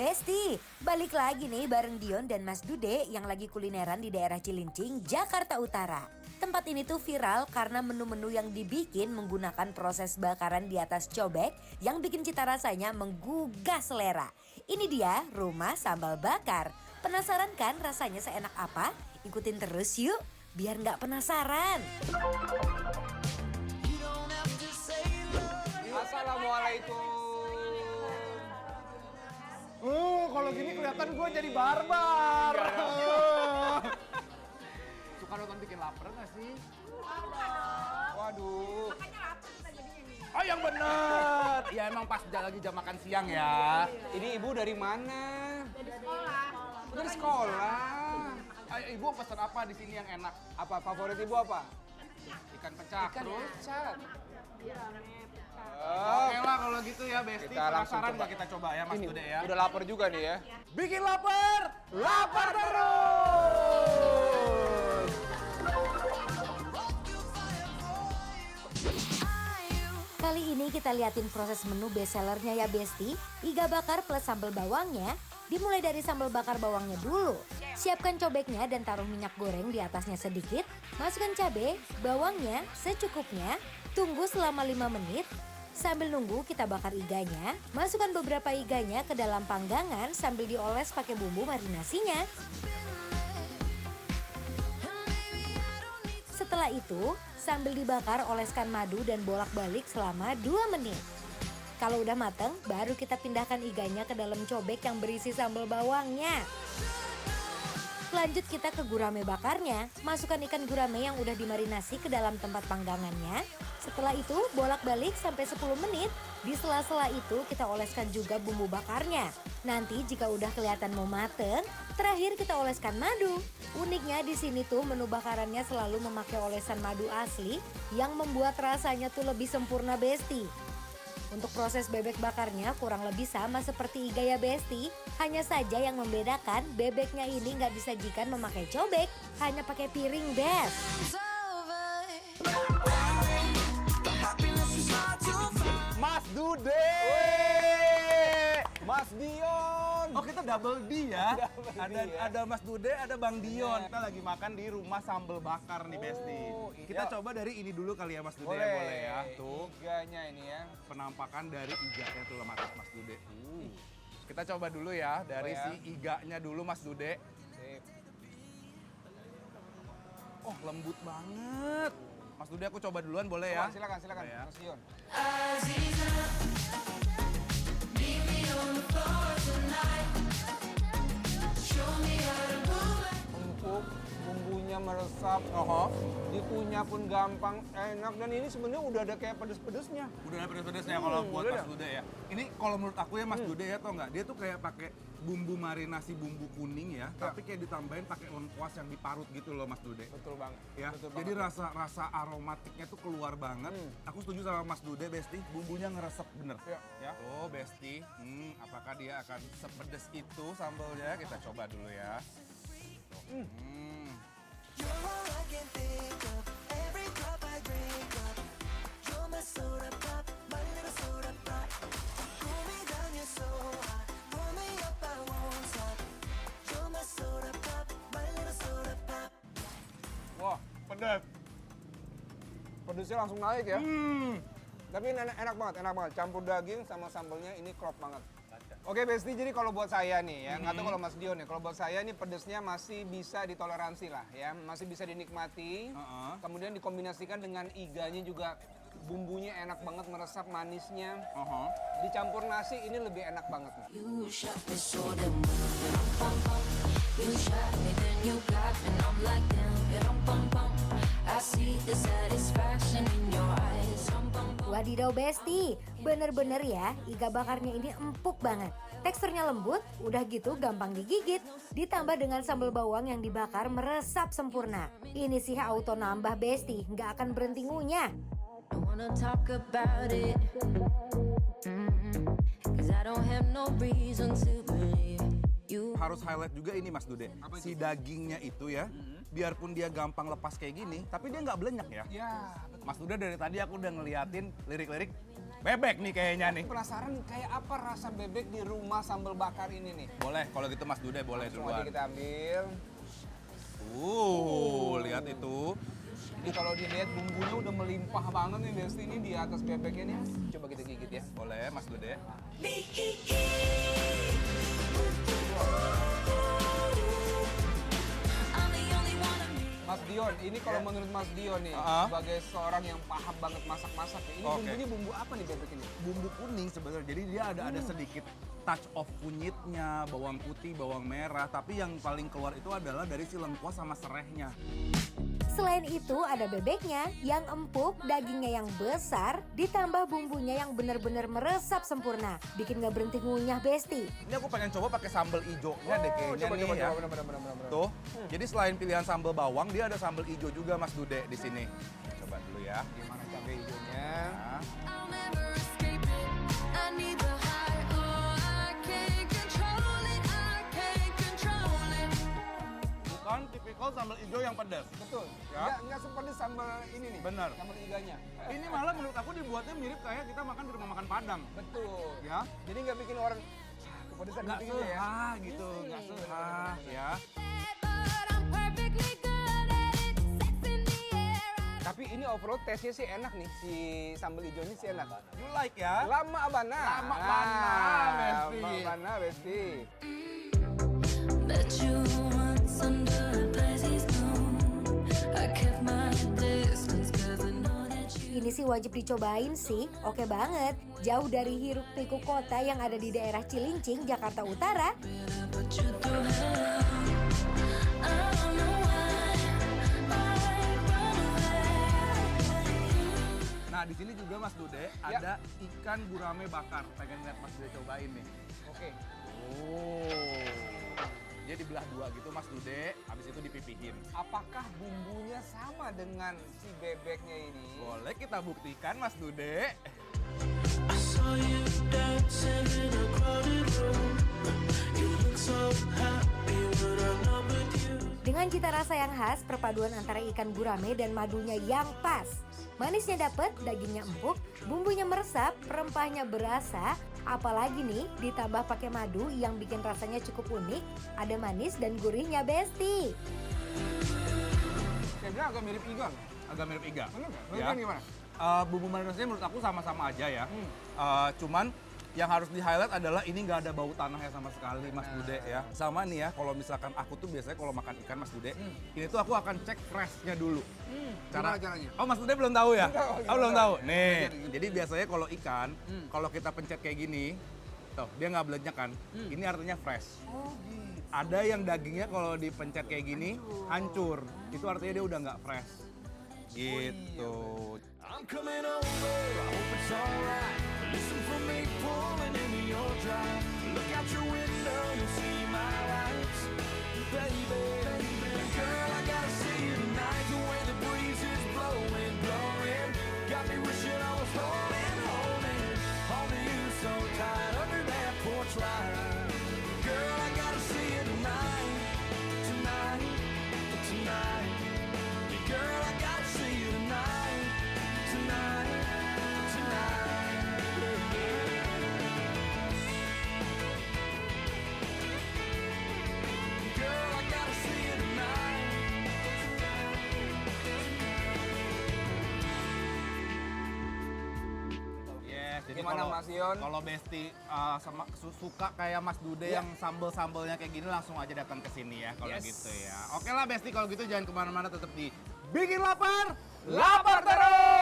Besti, balik lagi nih bareng Dion dan Mas Dude yang lagi kulineran di daerah Cilincing, Jakarta Utara. Tempat ini tuh viral karena menu-menu yang dibikin menggunakan proses bakaran di atas cobek yang bikin cita rasanya menggugah selera. Ini dia rumah sambal bakar. Penasaran kan rasanya seenak apa? Ikutin terus yuk, biar nggak penasaran. Assalamualaikum. Kalau gini kelihatan gue jadi barbar. Suka nonton bikin lapar nggak sih? Waduh. Makanya lapar kita jadinya nih. Oh yang bener. Ya emang pas lagi jam makan siang ya. Ini ibu dari mana? Dari sekolah. Dari sekolah. Ayo, ibu pesan apa di sini yang enak? Apa favorit ibu apa? Ikan pecah. Ikan Terus? pecah. Oke lah kalau gitu ya Besti. Kita langsung Penasaran coba. nggak kita coba ya Mas Ini Dude ya? udah lapar juga nih ya. Bikin lapar, lapar terus. Kali ini kita liatin proses menu bestsellernya ya Besti, iga bakar plus sambal bawangnya. Dimulai dari sambal bakar bawangnya dulu. Siapkan cobeknya dan taruh minyak goreng di atasnya sedikit. Masukkan cabai, bawangnya secukupnya. Tunggu selama 5 menit. Sambil nunggu kita bakar iganya. Masukkan beberapa iganya ke dalam panggangan sambil dioles pakai bumbu marinasinya. Setelah itu, sambil dibakar oleskan madu dan bolak-balik selama 2 menit. Kalau udah mateng, baru kita pindahkan iganya ke dalam cobek yang berisi sambal bawangnya. Lanjut kita ke gurame bakarnya. Masukkan ikan gurame yang udah dimarinasi ke dalam tempat panggangannya. Setelah itu, bolak-balik sampai 10 menit. Di sela-sela itu kita oleskan juga bumbu bakarnya. Nanti jika udah kelihatan mau mateng, terakhir kita oleskan madu. Uniknya di sini tuh menu bakarannya selalu memakai olesan madu asli yang membuat rasanya tuh lebih sempurna Besti. Untuk proses bebek bakarnya kurang lebih sama seperti iga ya Besti. Hanya saja yang membedakan bebeknya ini nggak disajikan memakai cobek, hanya pakai piring Bes. Mas Dude. Mas Dion. Oh kita double D ya? Double D, ada ya. ada Mas Dude, ada Bang Dion. Iya. Kita lagi makan di rumah sambal bakar nih Besti. Oh, Kita iya. coba dari ini dulu kali ya Mas Dude. Boleh. Boleh ya. Tuh Iganya ini ya. penampakan dari iganya tuh Mas Dude. Kita coba dulu ya dari Oh, ya. si iganya dulu Mas Dude. Sip. Oh lembut banget. Mas Dude aku coba duluan boleh ya? Oh, silakan Boleh ya? Mas Dion. Empuk, bumbunya meresap, dikunyah pun gampang, enak, dan ini sebenarnya udah ada kayak pedes-pedesnya. Udah ada pedes-pedesnya kalau buat udah Mas dah. Dude ya. Ini kalau menurut aku ya Mas Dude ya tau nggak? Dia tuh kayak pakai bumbu marinasi bumbu kuning ya, tapi kayak ditambahin pakai lengkuas yang diparut gitu loh Mas Dude. Betul banget. Ya, Betul jadi banget. rasa aromatiknya tuh keluar banget. Aku setuju sama Mas Dude, Besti. Bumbunya ngeresep bener. Ya. Oh, Besti. Apakah dia akan sepedes itu sambalnya? Kita coba dulu ya. You're all I can think of. Every drop I drink up. You're my soda pop, my little soda pop. Pull me down, you're so hot. Pull me up, I won't stop. You're my soda pop, my little soda pop. Wah, pedas. Pedesnya langsung naik ya. Tapi ini enak banget. Campur daging sama sambalnya ini klop banget. Oke Besti, jadi kalau buat saya nih ya, nggak tahu kalau Mas Dion ya, kalau buat saya ini pedesnya masih bisa ditoleransi lah ya, masih bisa dinikmati. Kemudian dikombinasikan dengan iganya juga, bumbunya enak banget, meresap manisnya. Dicampur nasi ini lebih enak banget nih. You shot me so damn well, pum pum. You shot me, then you got me, and I'm like damn, pum pum. I see the satisfaction in your eyes, pum pum. Wadidaw Besti, bener-bener ya iga bakarnya ini empuk banget. Teksturnya lembut, udah gitu gampang digigit. Ditambah dengan sambal bawang yang dibakar meresap sempurna. Ini sih auto nambah Besti, nggak akan berhenti ngunyah. I wanna talk about it, 'cause I don't have no reason to believe you. Harus highlight juga ini Mas Dude. Si dagingnya itu ya, biarpun dia gampang lepas kayak gini, tapi dia nggak blenyak ya. Ya, Mas Dude dari tadi aku udah ngeliatin lirik-lirik bebek nih kayaknya nih. Penasaran kayak apa rasa bebek di rumah sambal bakar ini nih? Boleh, kalau gitu Mas Dude boleh Langsung aja duluan. kita ambil. Lihat itu. Jadi kalau dilihat bumbunya udah melimpah banget nih Besti ini di atas bebeknya nih. Coba kita gigit ya. Boleh Mas Dude. I'm the only one of me. Mas Dion, ini kalau menurut Mas Dion nih, sebagai seorang yang paham banget masak-masak nih, ini Oke. bumbunya bumbu apa nih bebek ini? Bumbu kuning sebenarnya. Jadi dia ada sedikit touch of kunyitnya, bawang putih, bawang merah. Tapi yang paling keluar itu adalah dari si lengkuas sama serehnya. Selain itu ada bebeknya yang empuk, dagingnya yang besar, ditambah bumbunya yang benar-benar meresap sempurna. Bikin gak berhenti ngunyah Besti. Ini aku pengen coba pakai sambal ijonya deh kayaknya coba, nih coba, ya. coba, bener. Tuh. Jadi selain pilihan sambal bawang, dia ada sambal ijo juga Mas Dude di sini. Coba dulu ya. Gimana cabai hijaunya? Nah. I'll never escape it. I need the high. Oh, I can't control it. I can't control it. Bukan tipikal sambal ijo yang pedas. Betul. Ya. Nggak seperti sambal ini nih. Bener. Sambal iganya. Ini malah menurut aku dibuatnya mirip kayak kita makan di rumah makan Padang. Betul. Ya. Jadi nggak bikin orang kepedesan Nggak gitu ya. sehah gitu, nggak sehah ya. But I'm perfectly good at it. Sex in the air. Tapi ini overall taste-nya sih enak nih, si sambal hijaunya sih enak. You like ya? Lama abana. Lama abana, Besti. Lama abana, Besti. Bet you once under a Pisces moon. I kept my distance 'cause I know that you. Ini sih wajib dicobain sih, oke banget. Jauh dari hiruk pikuk kota yang ada di daerah Cilincing, Jakarta Utara. Put you through hell. I don't know why I run away. Nah di sini juga Mas Dude ada ikan gurame bakar. Pengen lihat Mas Dude cobain nih. Oke. Dia dibelah dua gitu Mas Dude, habis itu dipipihin. Apakah bumbunya sama dengan si bebeknya ini? Boleh kita buktikan Mas Dude. I saw you dancing in a crowded room. You look so happy when I'm not with you. Dengan cita rasa yang khas, perpaduan antara ikan gurame dan madunya yang pas. Manisnya dapet, dagingnya empuk, bumbunya meresap, rempahnya berasa. Apalagi nih ditambah pakai madu yang bikin rasanya cukup unik. Ada manis dan gurihnya Besti. Saya bilang agak mirip ikan. Agak mirip iga. Bener nggak? Bener Ya. kan gimana? Bumbu manisnya menurut aku sama-sama aja ya. Cuman yang harus di-highlight adalah ini nggak ada bau tanahnya sama sekali Mas Dude ya. Sama nih ya, kalau misalkan aku tuh biasanya kalau makan ikan Mas Dude, ini tuh aku akan cek freshnya dulu. Gimana caranya? Oh Mas Dude belum tahu ya? Belum tahu, Oh belum tahu. Nih, Gimana? jadi biasanya kalau ikan, kalau kita pencet kayak gini, tuh dia nggak belenyak kan? Ini artinya fresh. Oh gitu. Ada yang dagingnya kalau dipencet kayak gini hancur. Itu artinya dia udah nggak fresh. Gitu. I'm coming over, I hope it's alright. Listen for me pulling into your drive. Look out your window, you'll see my lights. Baby, girl, I gotta see you tonight. The way the breeze is blowing, blowing. Got me wishing I was holding onto you so tight under that porch light. Girl, I gotta see you tonight, tonight, tonight. Girl, I gotta see you tonight, tonight, tonight. Girl, I gotta see you tonight. Yes, jadi Gimana, kalau Mas Yon? kalau Besti suka kayak Mas Dude yang sambel-sambelnya kayak gini langsung aja datang ke sini ya kalau Yes. gitu ya. Oke lah Besti kalau gitu jangan kemana-mana tetap di Bikin Lapar, Lapar terus!